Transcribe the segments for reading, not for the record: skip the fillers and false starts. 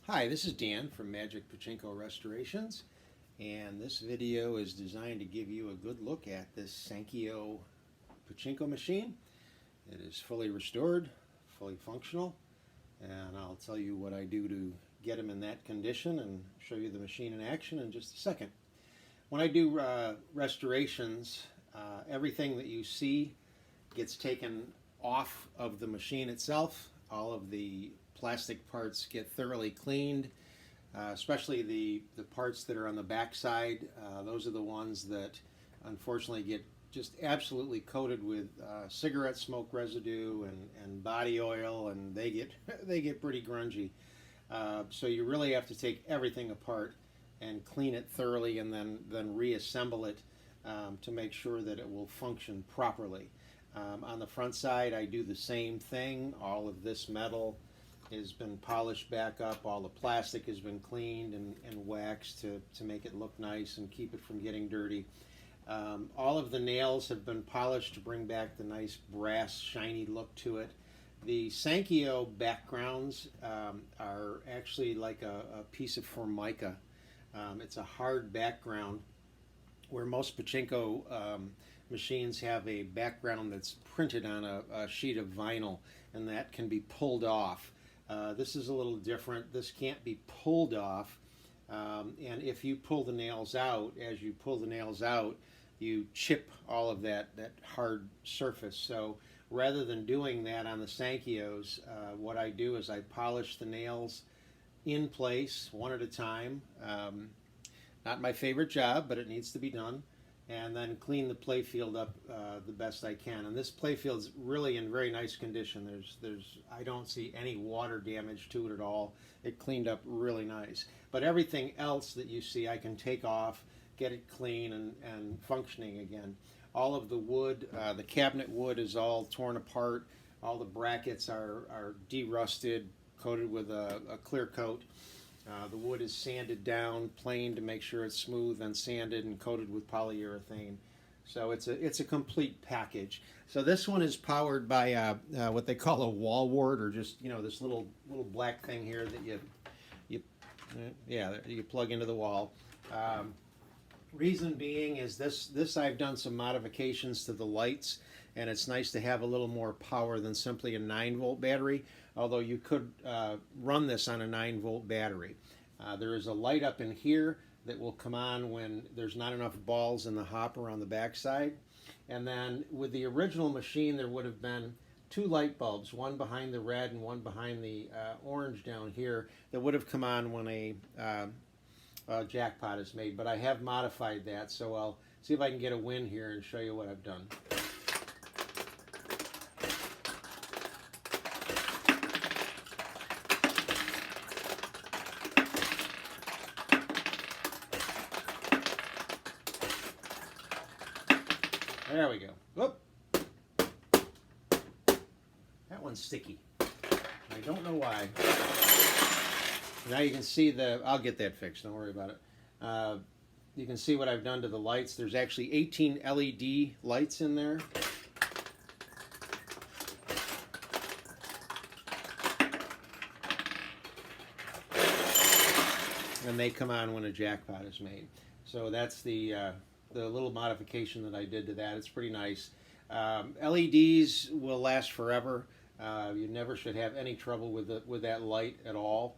Hi, this is Dan from Magic Pachinko Restorations, and this video is designed to give you a good look at this Sankyo Pachinko machine. It is fully restored, fully functional, and I'll tell you what I do to get them in that condition and show you the machine in action in just a second. When I do restorations, everything that you see gets taken off of the machine itself. All of the plastic parts get thoroughly cleaned, especially the parts that are on the back side. Those are the ones that unfortunately get just absolutely coated with cigarette smoke residue and body oil, and they get pretty grungy. So you really have to take everything apart and clean it thoroughly, and then reassemble it to make sure that it will function properly. On the front side, I do the same thing. All of this metal has been polished back up. All the plastic has been cleaned and waxed to make it look nice and keep it from getting dirty. All of the nails have been polished to bring back the nice brass shiny look to it. The Sankyo backgrounds are actually like a piece of formica. It's a hard background, where most pachinko machines have a background that's printed on a sheet of vinyl, and that can be pulled off. This is a little different. This can't be pulled off, and if you pull the nails out, as you pull the nails out, you chip all of that hard surface. So rather than doing that on the Sankyos, what I do is I polish the nails in place one at a time. Not my favorite job, but it needs to be done. And then clean the playfield up the best I can. And this playfield's really in very nice condition. I don't see any water damage to it at all. It cleaned up really nice. But everything else that you see, I can take off, get it clean and functioning again. All of the wood, the cabinet wood is all torn apart. All the brackets are de-rusted, coated with a clear coat. The wood is sanded down, planed to make sure it's smooth, and sanded and coated with polyurethane. So it's a complete package. So this one is powered by what they call a wall wart, or just this little black thing here that you plug into the wall. Reason being is this I've done some modifications to the lights, and it's nice to have a little more power than simply a 9-volt battery, although you could run this on a 9-volt battery. There is a light up in here that will come on when there's not enough balls in the hopper on the backside. And then with the original machine, there would have been 2 light bulbs, one behind the red and one behind the orange down here, that would have come on when a jackpot is made. But I have modified that, so I'll see if I can get a win here and show you what I've done. There we go. Whoop. That one's sticky. I don't know why. Now you can see I'll get that fixed, don't worry about it. You can see what I've done to the lights. There's actually 18 LED lights in there. And they come on when a jackpot is made. So that's the little modification that I did to that. It's pretty nice. LEDs will last forever. You never should have any trouble with that light at all.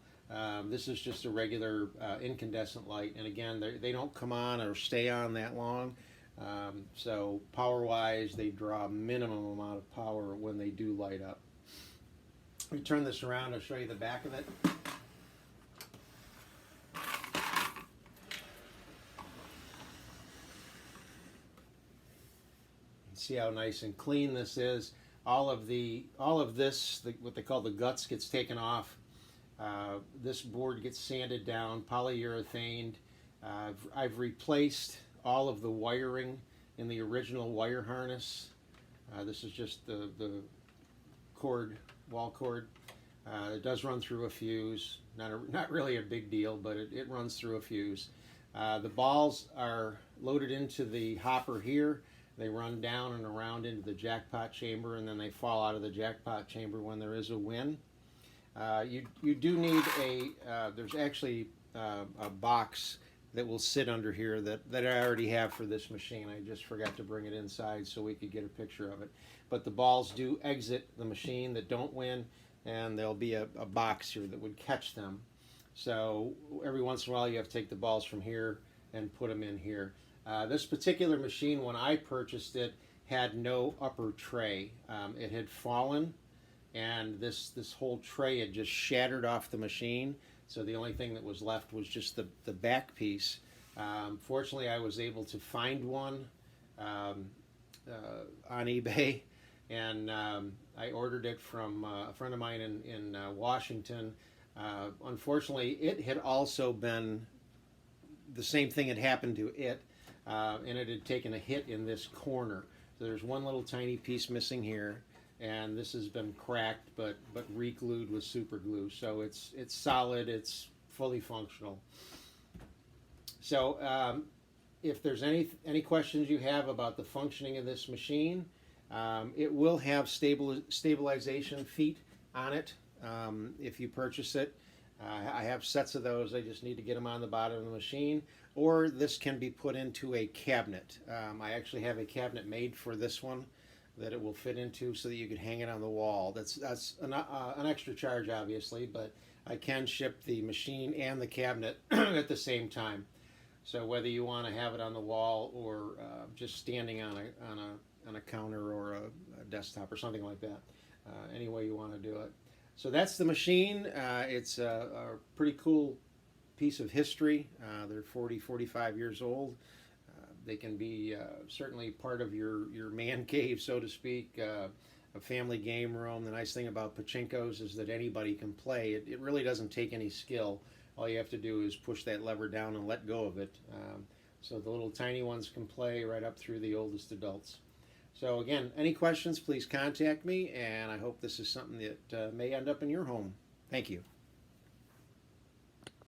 This is just a regular incandescent light, and again, they don't come on or stay on that long. So power-wise, they draw a minimum amount of power when they do light up. Let me turn this around. I'll show you the back of it. See how nice and clean this is. All of this, what they call the guts, gets taken off. This board gets sanded down, polyurethaned. I've replaced all of the wiring in the original wire harness. This is just the cord, wall cord. It does run through a fuse. Not really a big deal, but it runs through a fuse. The balls are loaded into the hopper here. They run down and around into the jackpot chamber, and then they fall out of the jackpot chamber when there is a win. You do need there's actually a box that will sit under here that I already have for this machine. I just forgot to bring it inside so we could get a picture of it. But the balls do exit the machine that don't win, and there'll be a box here that would catch them. So every once in a while you have to take the balls from here and put them in here. This particular machine, when I purchased it, had no upper tray. It had fallen, and this whole tray had just shattered off the machine. So the only thing that was left was just the back piece. Fortunately, I was able to find one on eBay, and I ordered it from a friend of mine in Washington. Unfortunately, it had also been, the same thing had happened to it, and it had taken a hit in this corner. So there's one little tiny piece missing here, and this has been cracked but re-glued with super glue. So it's solid, it's fully functional. So if there's any questions you have about the functioning of this machine, it will have stabilization feet on it if you purchase it. I have sets of those. I just need to get them on the bottom of the machine, or this can be put into a cabinet. I actually have a cabinet made for this one that it will fit into so that you could hang it on the wall. That's an extra charge, obviously, but I can ship the machine and the cabinet at the same time. So whether you want to have it on the wall or just standing on a counter or a desktop or something like that, any way you want to do it. So that's the machine. It's a pretty cool piece of history. They're 45 years old. They can be certainly part of your man cave, so to speak, a family game room. The nice thing about pachinkos is that anybody can play. It really doesn't take any skill. All you have to do is push that lever down and let go of it. So the little tiny ones can play right up through the oldest adults. So again, any questions, please contact me, and I hope this is something that may end up in your home. Thank you.